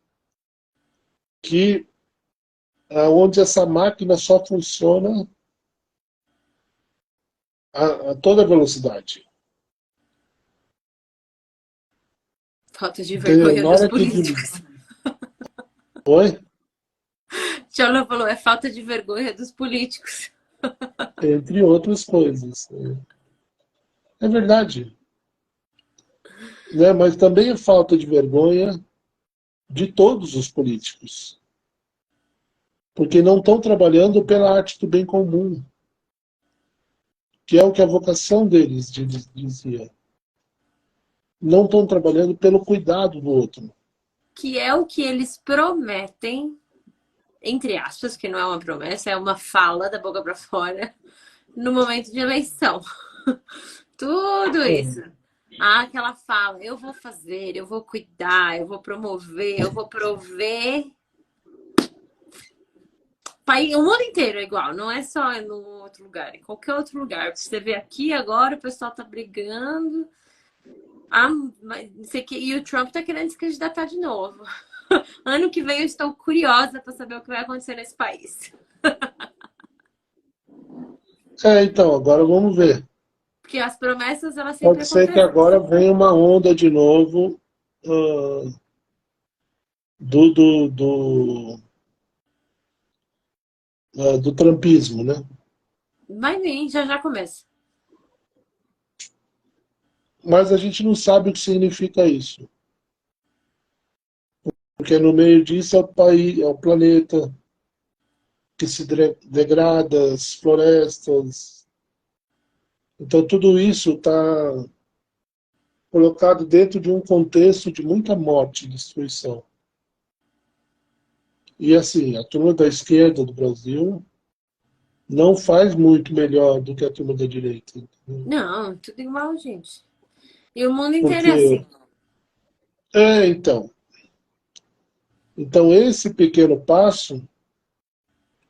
que onde essa máquina só funciona a toda velocidade. Falta de Entendeu? vergonha Na dos hora que políticos. foi, Tchola falou, é falta de vergonha dos políticos. entre outras coisas. É verdade. Né? Mas também é falta de vergonha de todos os políticos. Porque não estão trabalhando pela arte do bem comum, que é o que a vocação deles dizia. Não estão trabalhando pelo cuidado do outro. Que é o que eles prometem, entre aspas, que não é uma promessa, é uma fala da boca para fora, no momento de eleição. Tudo isso. Ah, aquela fala, eu vou fazer, eu vou cuidar, eu vou promover, eu vou prover. O mundo inteiro é igual, não é só no outro lugar, em qualquer outro lugar. Você vê aqui agora, o pessoal tá brigando. Ah, e o Trump tá querendo se candidatar de novo. Ano que vem eu estou curiosa para saber o que vai acontecer nesse país. Então, agora vamos ver. Porque as promessas, elas sempre Pode ser que acontecem. agora venha uma onda de novo uh, do trumpismo, né? Vai vir, já já começa. Mas a gente não sabe o que significa isso. Porque no meio disso é o país, é o planeta que se degrada, as florestas. Então tudo isso está colocado dentro de um contexto de muita morte e destruição. E assim, a turma da esquerda do Brasil não faz muito melhor do que a turma da direita. Entendeu? Não, tudo igual, gente. E o mundo inteiro é Porque, assim. então. Então, esse pequeno passo,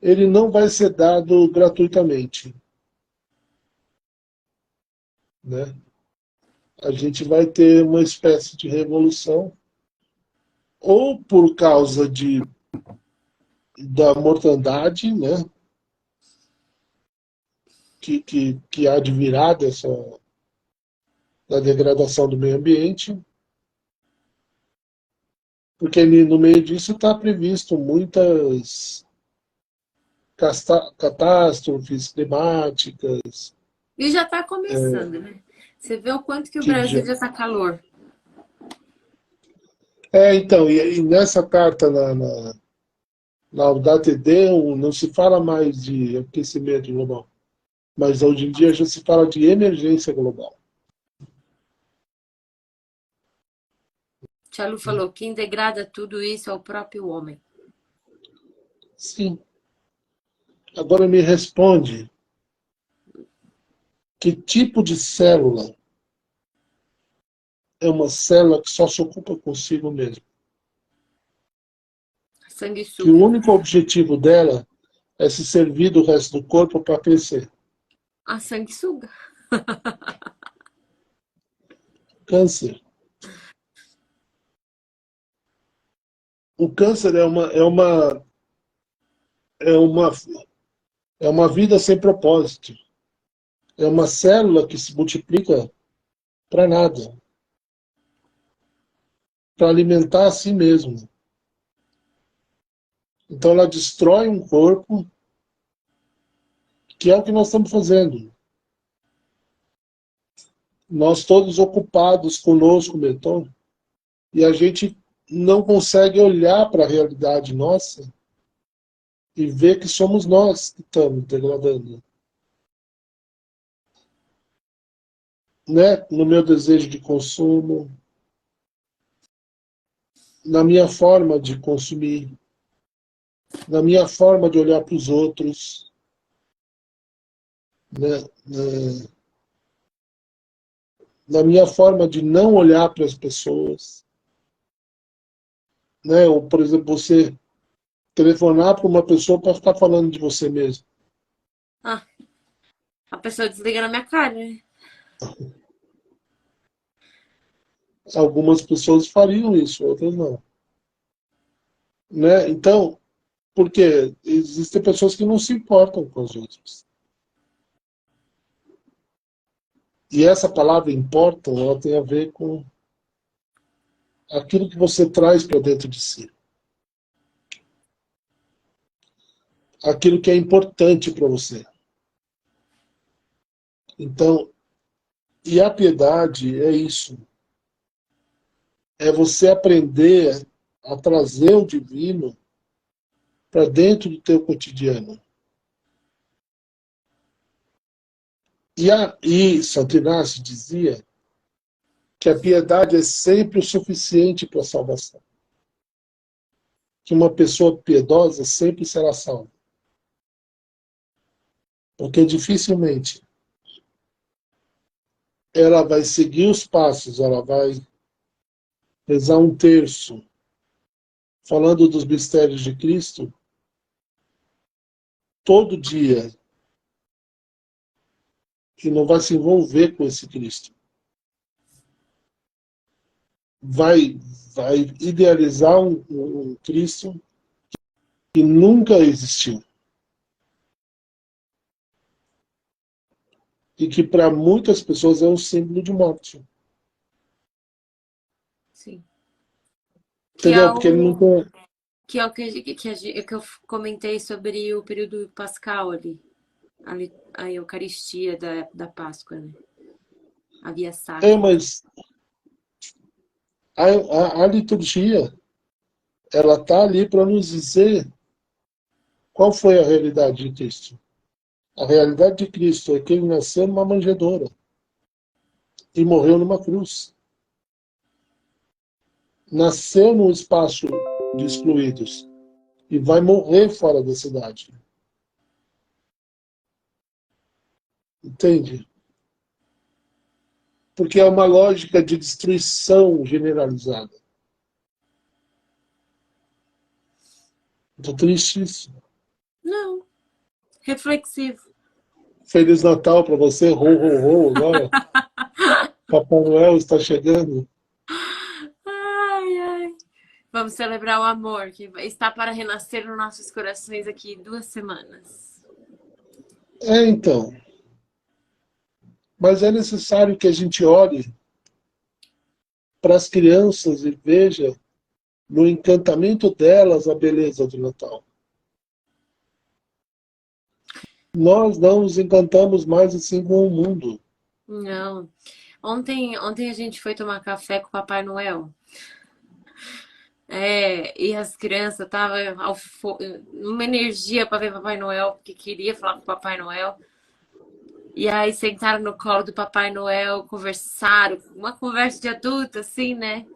ele não vai ser dado gratuitamente. Né? A gente vai ter uma espécie de revolução, ou por causa da mortandade, né? que há de virar da degradação do meio ambiente, porque no meio disso está previsto muitas catástrofes climáticas. E já está começando, né? Você vê o quanto que o que Brasil já- já está calor. então, e nessa carta na Laudato Deum não se fala mais de aquecimento global, mas hoje em dia já se fala de emergência global. Tia Lu falou, quem degrada tudo isso é o próprio homem. Sim. Agora me responde, que tipo de célula é uma célula que só se ocupa consigo mesmo? Que o Sanguessuga. único objetivo dela é se servir do resto do corpo para crescer. A sanguessuga. Câncer. O câncer é uma, é uma vida sem propósito. É uma célula que se multiplica para nada, para alimentar a si mesma. Então ela destrói um corpo, que é o que nós estamos fazendo. Nós todos ocupados conosco mesmo, e a gente não consegue olhar para a realidade nossa e ver que somos nós que estamos degradando. Né? No meu desejo de consumo, na minha forma de consumir, na minha forma de olhar para os outros, né? Na minha forma de não olhar para as pessoas. Né? Ou, por exemplo, você telefonar para uma pessoa para ficar falando de você mesmo. Ah, a pessoa desliga na minha cara, né? Algumas pessoas fariam isso, outras não. Né? Então, porque existem pessoas que não se importam com as outras. E essa palavra importam, ela tem a ver com aquilo que você traz para dentro de si. Aquilo que é importante para você. Então, e a piedade é isso. É você aprender a trazer o divino para dentro do teu cotidiano. E Santo Inácio dizia que a piedade é sempre o suficiente para a salvação. Que uma pessoa piedosa sempre será salva. Porque dificilmente ela vai seguir os passos, ela vai rezar um terço, falando dos mistérios de Cristo, todo dia, e não vai se envolver com esse Cristo. Vai, vai idealizar um Cristo que nunca existiu. E que para muitas pessoas é um símbolo de morte. Sim. Que é Entendeu? Porque ele não o tem... que é o que eu comentei sobre o período pascal ali, a Eucaristia da Páscoa, né? A Via Sacra. Mas a liturgia, ela está ali para nos dizer qual foi a realidade de Cristo. A realidade de Cristo é que ele nasceu numa manjedoura e morreu numa cruz. Nasceu num espaço de excluídos e vai morrer fora da cidade. Entende? Porque é uma lógica de destruição generalizada. Estou triste isso. Não, reflexivo. Feliz Natal para você, ho, ho, ho, agora. Papai Noel está chegando. Ai, ai. Vamos celebrar o amor que está para renascer nos nossos corações aqui em 2 semanas. Então. Mas é necessário que a gente olhe para as crianças e veja no encantamento delas a beleza do Natal. Nós não nos encantamos mais assim com o mundo. Não. Ontem a gente foi tomar café com o Papai Noel. E as crianças estavam numa energia para ver Papai Noel, porque queria falar com o Papai Noel. E aí sentaram no colo do Papai Noel, conversaram, uma conversa de adulto, assim, né?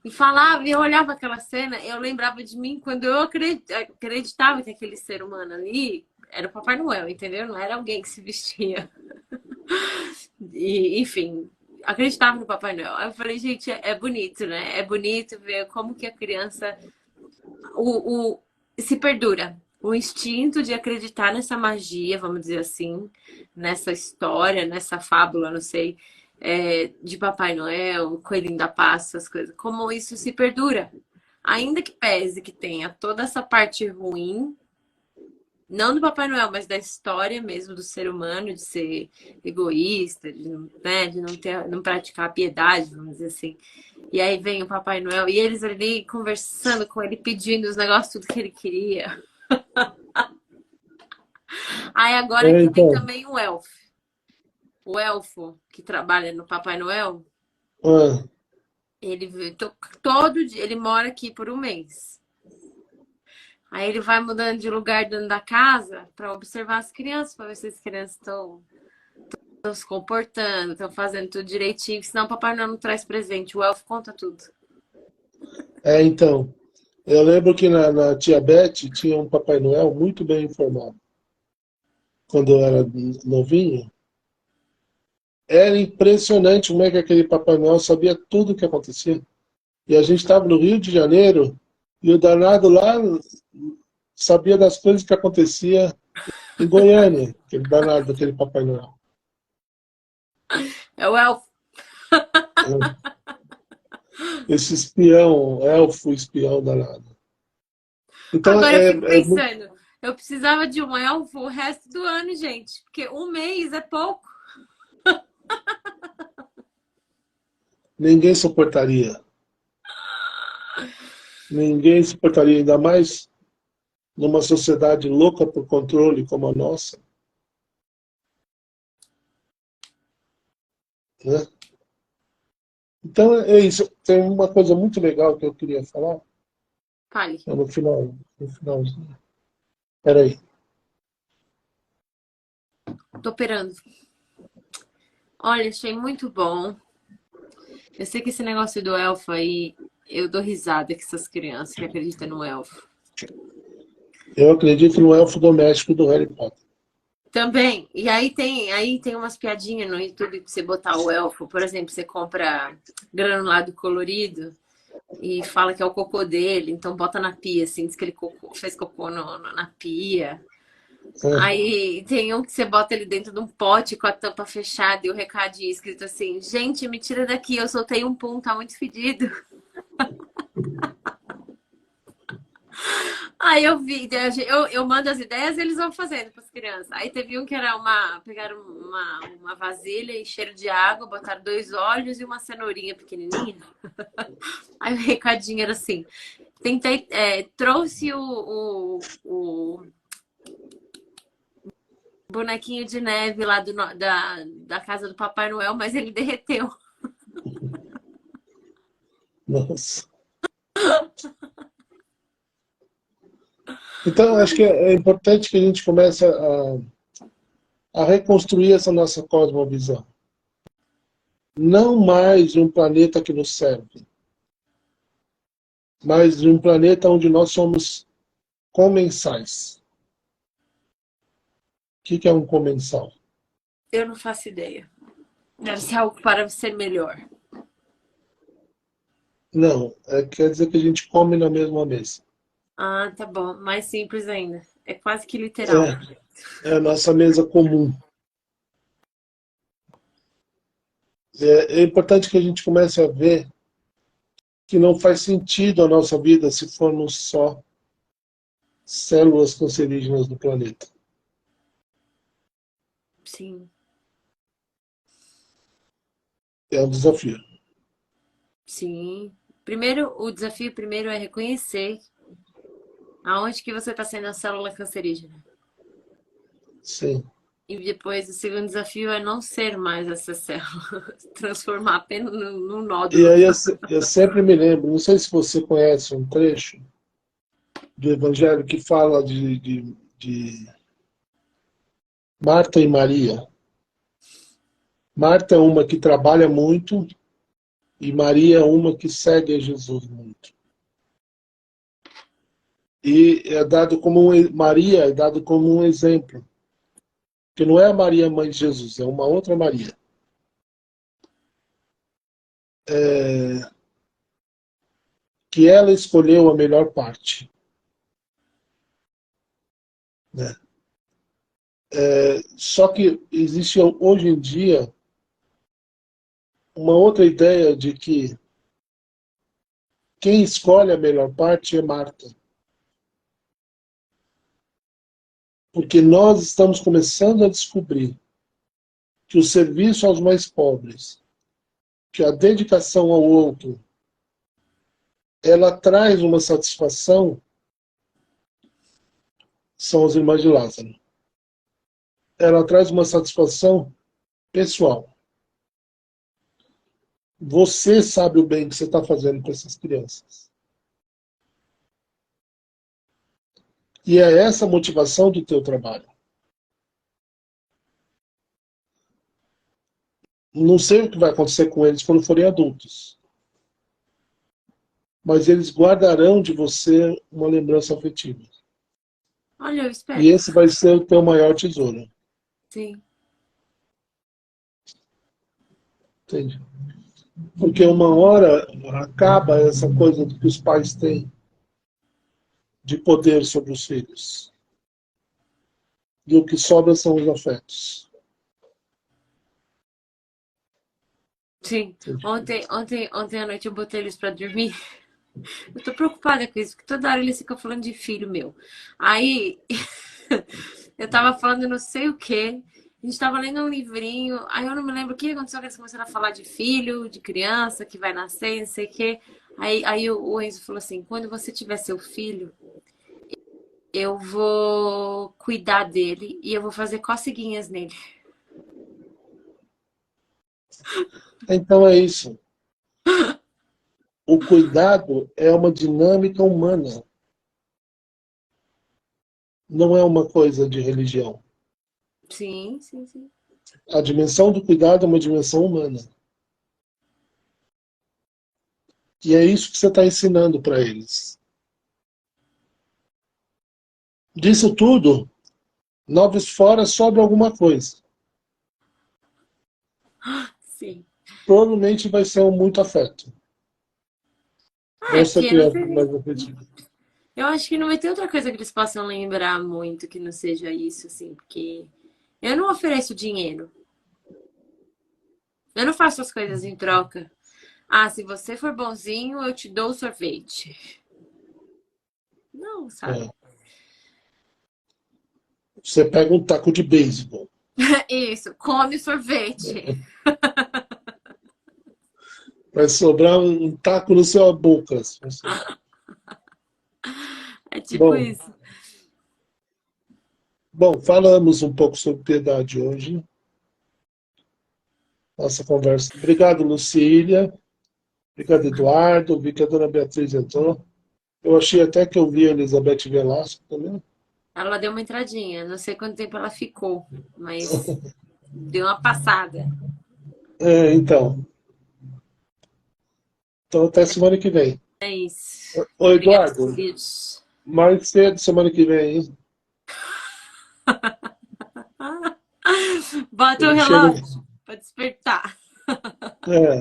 E falava, e eu olhava aquela cena, eu lembrava de mim quando eu acreditava que aquele ser humano ali era o Papai Noel, entendeu? Não era alguém que se vestia. E, enfim, acreditava no Papai Noel. Aí eu falei, gente, é bonito, né? É bonito ver como que a criança se perdura. O instinto de acreditar nessa magia, vamos dizer assim, nessa história, nessa fábula, não sei, de Papai Noel, Coelhinho da Páscoa, essas coisas. Como isso se perdura. Ainda que pese que tenha toda essa parte ruim, não do Papai Noel, mas da história mesmo do ser humano, de ser egoísta, de não praticar a piedade, vamos dizer assim. E aí vem o Papai Noel e eles ali conversando com ele, pedindo os negócios, tudo que ele queria. Aí agora que tem Então, também o elfo. O elfo que trabalha no Papai Noel, ah, ele todo dia, ele mora aqui por um mês. Aí ele vai mudando de lugar dentro da casa para observar as crianças, para ver se as crianças estão se comportando, estão fazendo tudo direitinho, senão o Papai Noel não traz presente. O elfo conta tudo. então, eu lembro que na Tia Beth tinha um Papai Noel muito bem informado. Quando eu era novinho, era impressionante como é que aquele Papai Noel sabia tudo o que acontecia. E a gente estava no Rio de Janeiro e o danado lá sabia das coisas que acontecia em Goiânia, aquele danado daquele Papai Noel. É o elfo. Esse espião, elfo espião danado. Então Agora eu fico é muito... pensando, eu precisava de um elfo o resto do ano, gente, porque um mês é pouco. Ninguém suportaria. Ninguém suportaria, ainda mais numa sociedade louca por controle como a nossa, né? Então é isso. Tem uma coisa muito legal que eu queria falar Fale. no final, no finalzinho. Peraí. Tô operando. Olha, achei muito bom. Eu sei que esse negócio do elfo aí, eu dou risada com essas crianças que acreditam no elfo. Eu acredito no elfo doméstico do Harry Potter. Também. E aí tem umas piadinhas no YouTube pra você botar o elfo. Por exemplo, você compra granulado colorido e fala que é o cocô dele, então bota na pia, assim, diz que ele fez cocô na pia. É. Aí tem um que você bota ele dentro de um pote com a tampa fechada e o recadinho escrito assim: gente, me tira daqui, eu soltei um pum, tá muito fedido. Aí eu vi, eu mando as ideias e eles vão fazendo para as crianças. Aí teve um que era pegaram uma vasilha, encheram de água, botaram dois olhos e uma cenourinha pequenininha. Aí o recadinho era assim: trouxe o bonequinho de neve lá da casa do Papai Noel, mas ele derreteu. Nossa. Então, acho que é importante que a gente comece a reconstruir essa nossa cosmovisão. Não mais de um planeta que nos serve, mas de um planeta onde nós somos comensais. O que é um comensal? Eu não faço ideia. Deve ser algo para ser melhor. Não, quer dizer que a gente come na mesma mesa. Ah, tá bom. Mais simples ainda. É quase que literal. É a nossa mesa comum. É importante que a gente comece a ver que não faz sentido a nossa vida se formos só células cancerígenas do planeta. Sim. É um desafio. Sim. O desafio primeiro é reconhecer aonde que você está sendo a célula cancerígena. Sim. E depois o segundo desafio é não ser mais essa célula, transformar apenas num E nódulo. aí eu sempre me lembro, não sei se você conhece um trecho do Evangelho que fala de Marta e Maria. Marta é uma que trabalha muito e Maria é uma que segue a Jesus muito. E Maria é dado como um exemplo, que não é a Maria mãe de Jesus, é uma outra Maria. Que ela escolheu a melhor parte, né? Só que existe hoje em dia uma outra ideia de que quem escolhe a melhor parte é Marta. Porque nós estamos começando a descobrir que o serviço aos mais pobres, que a dedicação ao outro, ela traz uma satisfação, são as irmãs de Lázaro. Ela traz uma satisfação pessoal. Você sabe o bem que você está fazendo com essas crianças. E é essa a motivação do teu trabalho. Não sei o que vai acontecer com eles quando forem adultos. Mas eles guardarão de você uma lembrança afetiva. Olha, eu E espero. esse vai ser o teu maior tesouro. Sim. Entende? Porque uma hora acaba essa coisa que os pais têm de poder sobre os filhos. E o que sobra são os afetos. Sim. Entende? Ontem à noite eu botei eles pra dormir. Eu tô preocupada com isso, porque toda hora eles ficam falando de filho meu. Aí eu tava falando não sei o quê. A gente tava lendo um livrinho, aí eu não me lembro o que aconteceu, que eles começaram a falar de filho, de criança que vai nascer, não sei o quê. Aí o Enzo falou assim: quando você tiver seu filho, eu vou cuidar dele e eu vou fazer coceguinhas nele. Então é isso. O cuidado é uma dinâmica humana. Não é uma coisa de religião. Sim, sim, sim. A dimensão do cuidado é uma dimensão humana. E é isso que você está ensinando para eles. Disso tudo, Noves Fora sobra alguma coisa. Sim. Provavelmente vai ser um muito afeto. Ah, Vão é ser porque não crianças mais tem. afetivas. Eu acho que não vai ter outra coisa que eles possam lembrar muito que não seja isso, assim, porque eu não ofereço dinheiro. Eu não faço as coisas em troca. Ah, se você for bonzinho, eu te dou o sorvete. Não, sabe? É. Você pega um taco de beisebol. Isso, come o sorvete. Vai sobrar um taco na sua boca. É tipo Bom, isso. bom, falamos um pouco sobre piedade hoje. Nossa conversa. Obrigado, Lucília. Obrigado, Eduardo. Vi que a dona Beatriz entrou. Eu achei até que eu vi a Elizabeth Velasco também. Ela deu uma entradinha. Não sei quanto tempo ela ficou, mas deu uma passada. Então. Então, até semana que vem. É isso. Ô, Obrigada, Eduardo, queridos. mais cedo semana que vem, hein? Bota o Eu chego. relógio para despertar. É,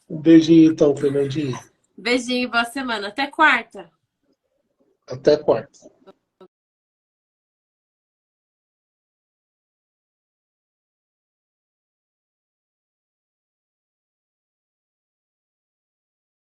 um beijinho então, Fernandinho. Beijinho, boa semana. Até quarta. Até quarta.